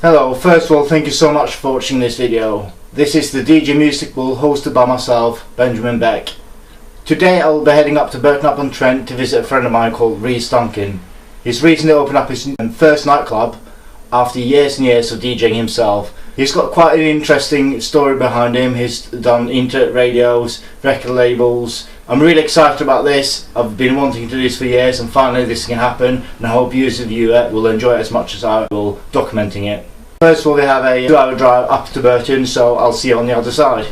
Hello, first of all, thank you so much for watching this video. This is the DJ Musical hosted by myself, Benjamin Beck. Today I will be heading up to Burton-upon-Trent to visit a friend of mine called Reece Duncan. He's recently opened up his first nightclub after years and years of DJing himself. He's got quite an interesting story behind him. He's done internet radios, record labels. I'm really excited about this. I've been wanting to do this for years and finally this can happen, and I hope you as a viewer will enjoy it as much as I will documenting it. First of all, we have a 2-hour drive up to Burton, so I'll see you on the other side.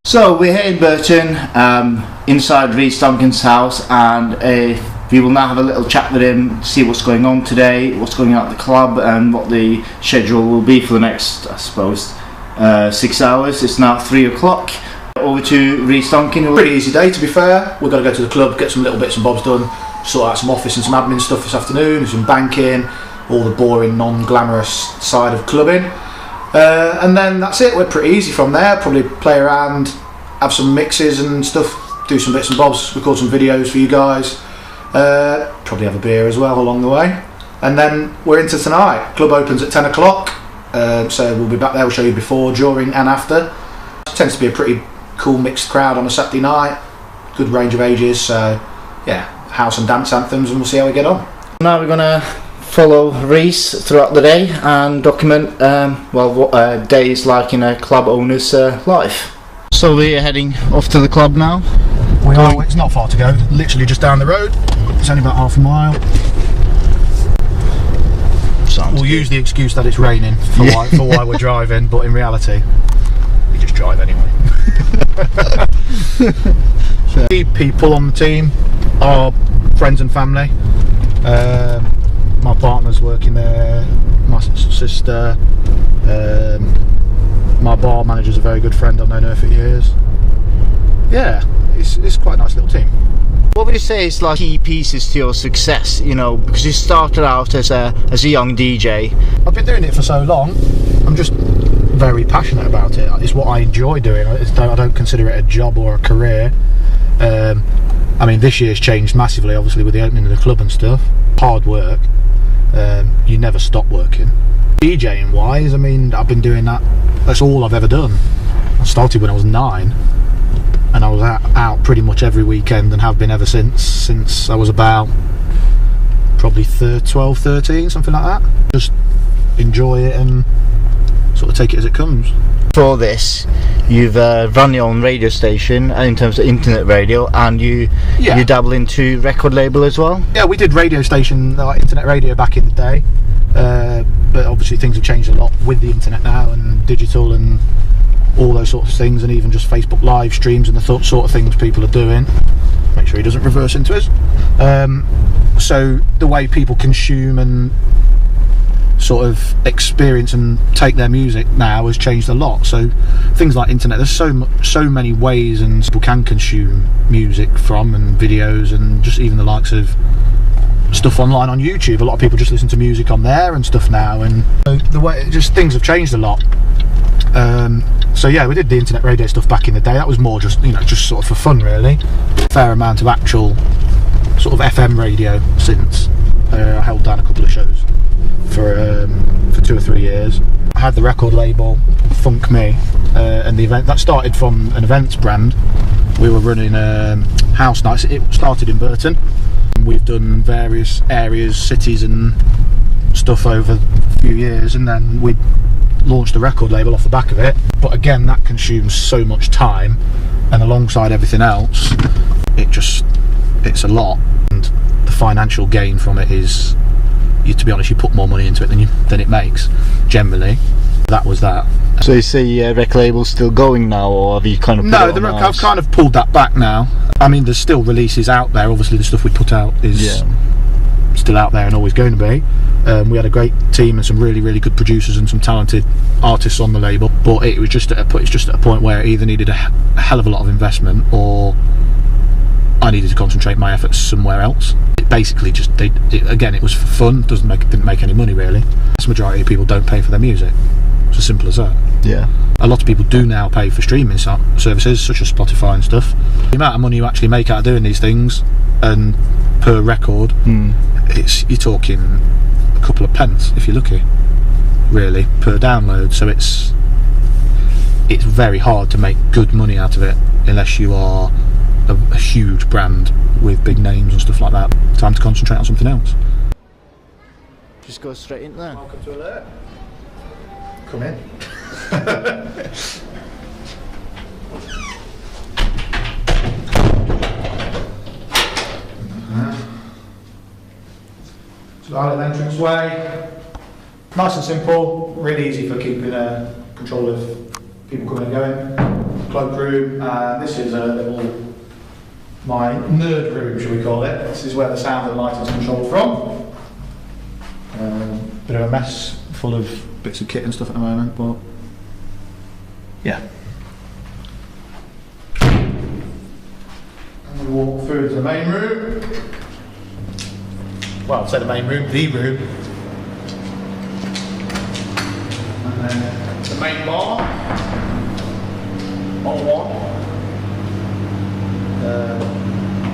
So we're here in Burton, inside Reece Duncan's house, and we will now have a little chat with him, see what's going on today, what's going on at the club, and what the schedule will be for the next, I suppose, 6 hours. It's now 3 o'clock. Over to Reece Duncan. Pretty easy day, to be fair. We're going to go to the club, get some little bits and bobs done, sort out some office and some admin stuff this afternoon, some banking, all the boring, non-glamorous side of clubbing. And then that's it. We're pretty easy from there. Probably play around, have some mixes and stuff, do some bits and bobs, record some videos for you guys, probably have a beer as well along the way, and then we're into tonight. Club opens at 10 o'clock, so we'll be back there. We'll show you before, during and after. It tends to be a pretty cool mixed crowd on a Saturday night, good range of ages, so yeah, house and dance anthems, and we'll see how we get on. Now we're going to follow Reece throughout the day and document what a day is like in a club owner's life. So we're heading off to the club now. We are. It's not far to go. Literally just down the road. It's only about half a mile. We'll use the excuse that it's raining for why we're driving, but in reality, we just drive anyway. The people on the team are friends and family. My partner's working there. My sister. My bar manager's a very good friend. I've known her for years. Yeah, it's quite a nice little team. What would you say is like key pieces to your success? You know, because you started out as a young DJ. I've been doing it for so long. I'm just very passionate about it. It's what I enjoy doing. I don't consider it a job or a career. I mean, this year's changed massively, obviously, with the opening of the club and stuff. Hard work. You never stop working. DJing wise, I mean, I've been doing that. That's all I've ever done. I started when I was 9, and I was out pretty much every weekend and have been ever since I was about probably 12, 13, something like that. Just enjoy it and sort of take it as it comes. For this, you've run your own radio station in terms of internet radio, and you dabble into record label as well? Yeah, we did radio station, internet radio back in the day. But obviously things have changed a lot with the internet now and digital and all those sorts of things, and even just Facebook live streams and the sort of things people are doing. Make sure he doesn't reverse into us. So the way people consume and sort of experience and take their music now has changed a lot. So things like internet, there's so many ways and people can consume music from, and videos, and just even the likes of stuff online on YouTube. A lot of people just listen to music on there and stuff now, and the way just things have changed a lot. So yeah, we did the internet radio stuff back in the day. That was more just, you know, just sort of for fun really. Fair amount of actual sort of FM radio since. I held down a couple of shows for 2 or 3 years. I had the record label Funk Me, and the event that started from an events brand. We were running house nights. It started in Burton. We've done various areas, cities and stuff over a few years, and then we launched a record label off the back of it. But again, that consumes so much time, and alongside everything else, it's a lot, and the financial gain from it is, to be honest, you put more money into it than it makes generally. That was that. So you see record label's still going now, or have you kind of put it on I've kind of pulled that back now. I mean, there's still releases out there. Obviously the stuff we put out is still out there and always going to be. We had a great team and some really good producers and some talented artists on the label, but it's just at a point where it either needed a hell of a lot of investment, or I needed to concentrate my efforts somewhere else. It basically just, again, it was for fun, didn't make any money really. The majority of people don't pay for their music. It's as simple as that. Yeah. A lot of people do now pay for streaming services such as Spotify and stuff. The amount of money you actually make out of doing these things, and per record, you're talking a couple of pence if you're lucky, really, per download. So it's very hard to make good money out of it unless you are a huge brand with big names and stuff like that. Time to concentrate on something else. Just go straight in there. Welcome to Alert. Come in. Scarlet entrance way. Nice and simple, really easy for keeping control of people coming and going. Cloakroom, this is a little, my nerd room, shall we call it. This is where the sound and lighting is controlled from. Bit of a mess, full of bits of kit and stuff at the moment, but yeah. And we walk through to the main room. Well, I'd say the main room, the room. And then the main bar, on one.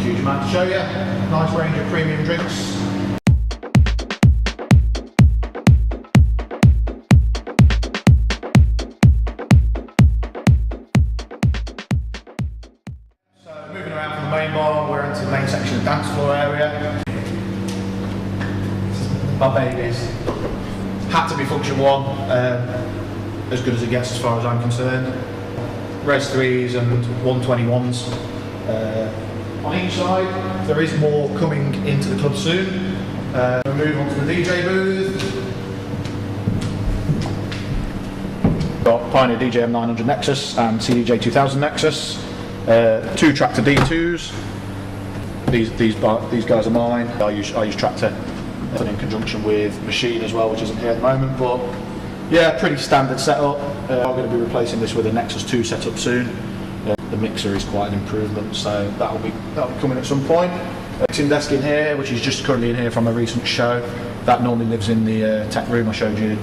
Huge amount to show you. Nice range of premium drinks. So moving around from the main bar, we're into the main section of the dance floor area. My babies. Had to be function 1, as good as it gets as far as I'm concerned. Res 3s and 121s on each side. There is more coming into the club soon. We'll move on to the DJ booth. Got Pioneer DJM 900 Nexus and CDJ 2000 Nexus. 2 Tractor D2s. These guys are mine. I use Tractor in conjunction with Machine as well, which isn't here at the moment, but yeah, pretty standard setup. I'm going to be replacing this with a Nexus 2 setup soon. The mixer is quite an improvement, so that'll be coming at some point. Mixing desk in here, which is just currently in here from a recent show. That normally lives in the tech room I showed you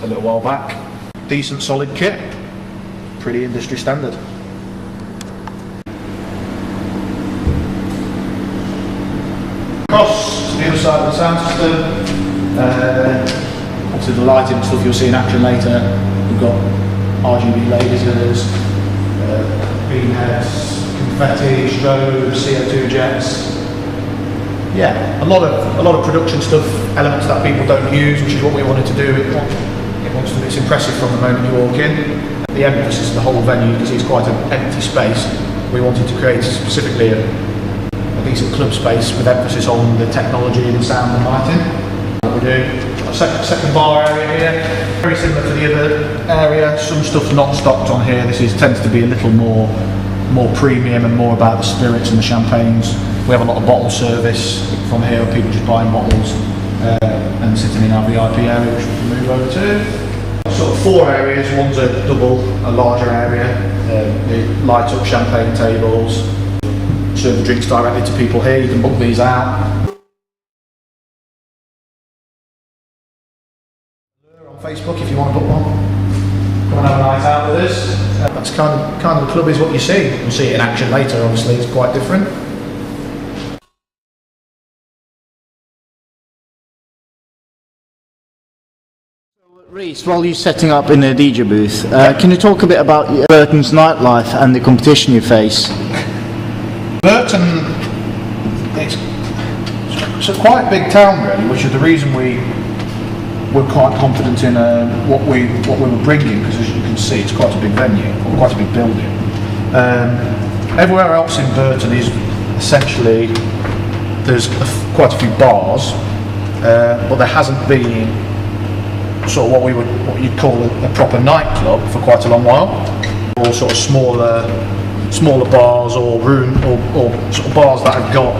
a little while back. Decent solid kit, pretty industry standard. Across to the other side of the sound system. Obviously the lighting and stuff you'll see in action later. We've got RGB lasers, beam heads, confetti, strobes, CO2 jets. Yeah, a lot of production stuff, elements that people don't use, which is what we wanted to do. It's impressive from the moment you walk in. The emphasis of the whole venue, because it's quite an empty space, we wanted to create specifically a decent club space with emphasis on the technology and sound and lighting. What we do. Second bar area here, very similar to the other area. Some stuff's not stocked on here. This tends to be a little more premium and more about the spirits and the champagnes. We have a lot of bottle service from here, people just buying bottles and sitting in our VIP area, which we can move over to. Sort of 4 areas. One's a double, a larger area. They light up champagne tables, serve the drinks directly to people here. You can book these out. Facebook if you want to book one. Come and have a night out with us. That's kind of the club is what you see. You'll see it in action later, obviously, it's quite different. Reece, while you're setting up in the DJ booth, can you talk a bit about Burton's nightlife and the competition you face? Burton, it's a quite big town really, which is the reason we're quite confident in what we were bringing, because as you can see it's quite a big venue, or quite a big building. Everywhere else in Burton is essentially, there's quite a few bars, but there hasn't been sort of what you'd call a proper nightclub for quite a long while, or sort of smaller bars or sort of bars that have got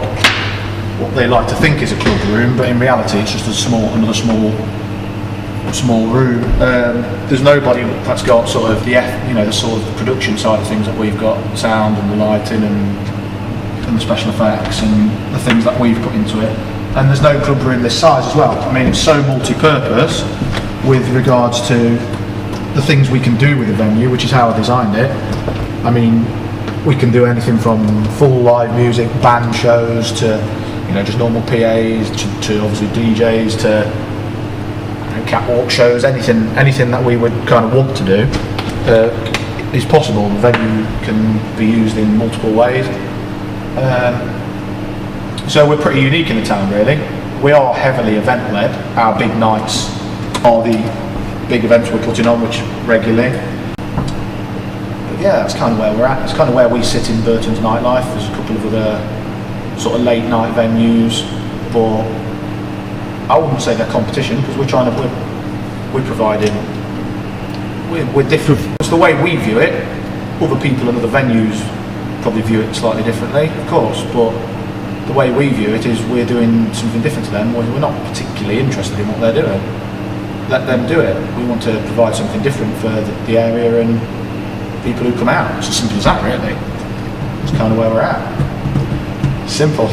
what they like to think is a club room, but in reality it's just another small room. There's nobody that's got sort of the sort of production side of things that we've got, sound and the lighting and the special effects and the things that we've put into it. And there's no club room this size as well. I mean, it's so multi-purpose with regards to the things we can do with the venue, which is how I designed it. I mean, we can do anything from full live music, band shows, to just normal PAs, to obviously DJs, to catwalk shows. Anything that we would kind of want to do is possible. The venue can be used in multiple ways. So we're pretty unique in the town, really. We are heavily event-led. Our big nights are the big events we're putting on, which regularly. But yeah, that's kind of where we're at. It's kind of where we sit in Burton's nightlife. There's a couple of other sort of late night venues, but I wouldn't say they're competition, because we're providing, we're different. It's the way we view it. Other people in other venues probably view it slightly differently, of course, but the way we view it is we're doing something different to them. We're not particularly interested in what they're doing. Let them do it. We want to provide something different for the area and people who come out. It's as simple as that, really. It's kind of where we're at. Simple.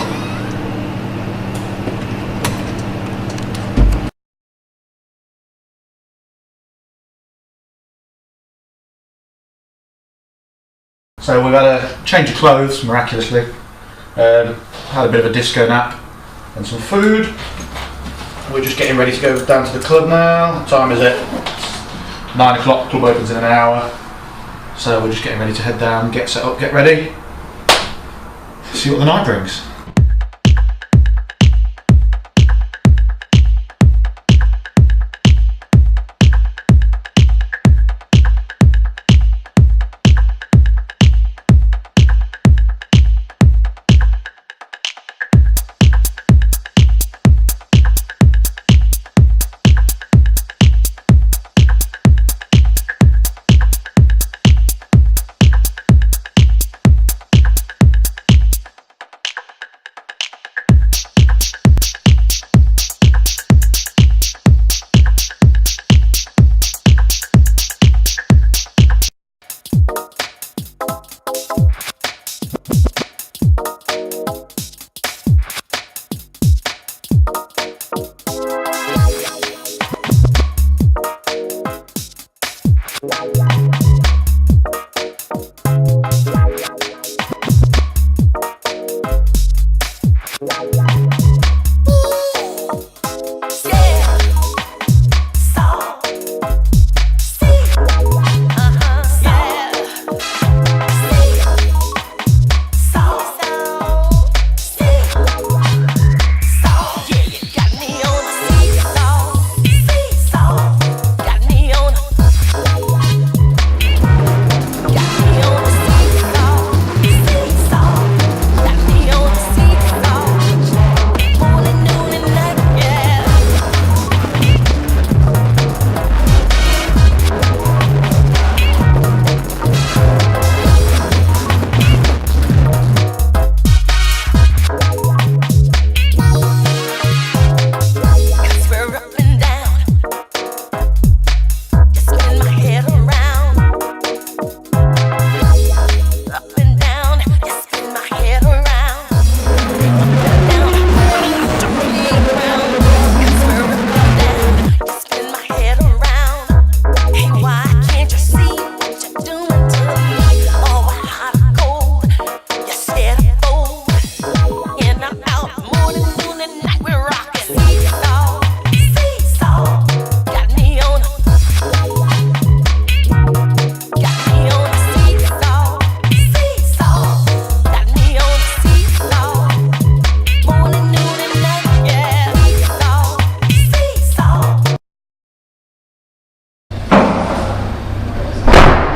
So we've had a change of clothes, miraculously. Had a bit of a disco nap and some food. We're just getting ready to go down to the club now. What time is it? 9 o'clock, club opens in an hour. So we're just getting ready to head down, get set up, get ready. See what the night brings.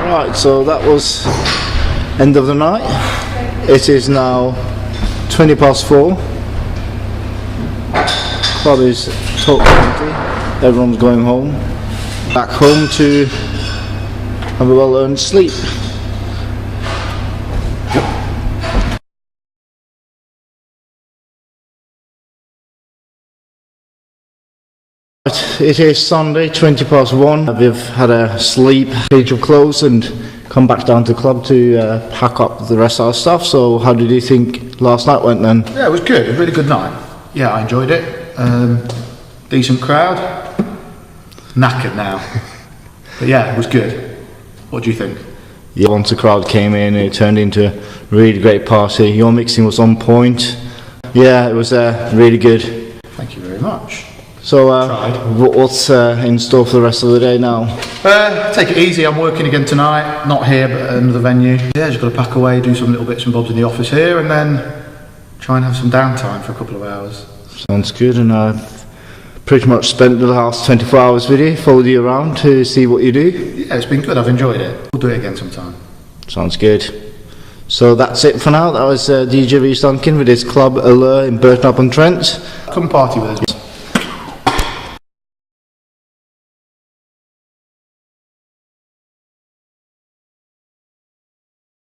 Right, so that was end of the night. It is now 4:20. Club is totally empty. Everyone's going home. Back home to have a well-earned sleep. it is Sunday, 1:20. We've had a sleep, change of clothes, and come back down to the club to pack up the rest of our stuff. So how did you think last night went then? Yeah, it was good. A really good night. Yeah, I enjoyed it. Decent crowd. Knackered now. But yeah, it was good. What do you think? Yeah, once the crowd came in, it turned into a really great party. Your mixing was on point. Yeah, it was really good. Thank you very much. So what's in store for the rest of the day now? Take it easy. I'm working again tonight. Not here, but at another venue. Yeah, just got to pack away, do some little bits and bobs in the office here, and then try and have some downtime for a couple of hours. Sounds good, and I've pretty much spent the last 24 hours with you, followed you around to see what you do. Yeah, it's been good. I've enjoyed it. We'll do it again sometime. Sounds good. So that's it for now. That was DJ Reece Duncan with his club Allure in Burton-upon-Trent. Come party with us.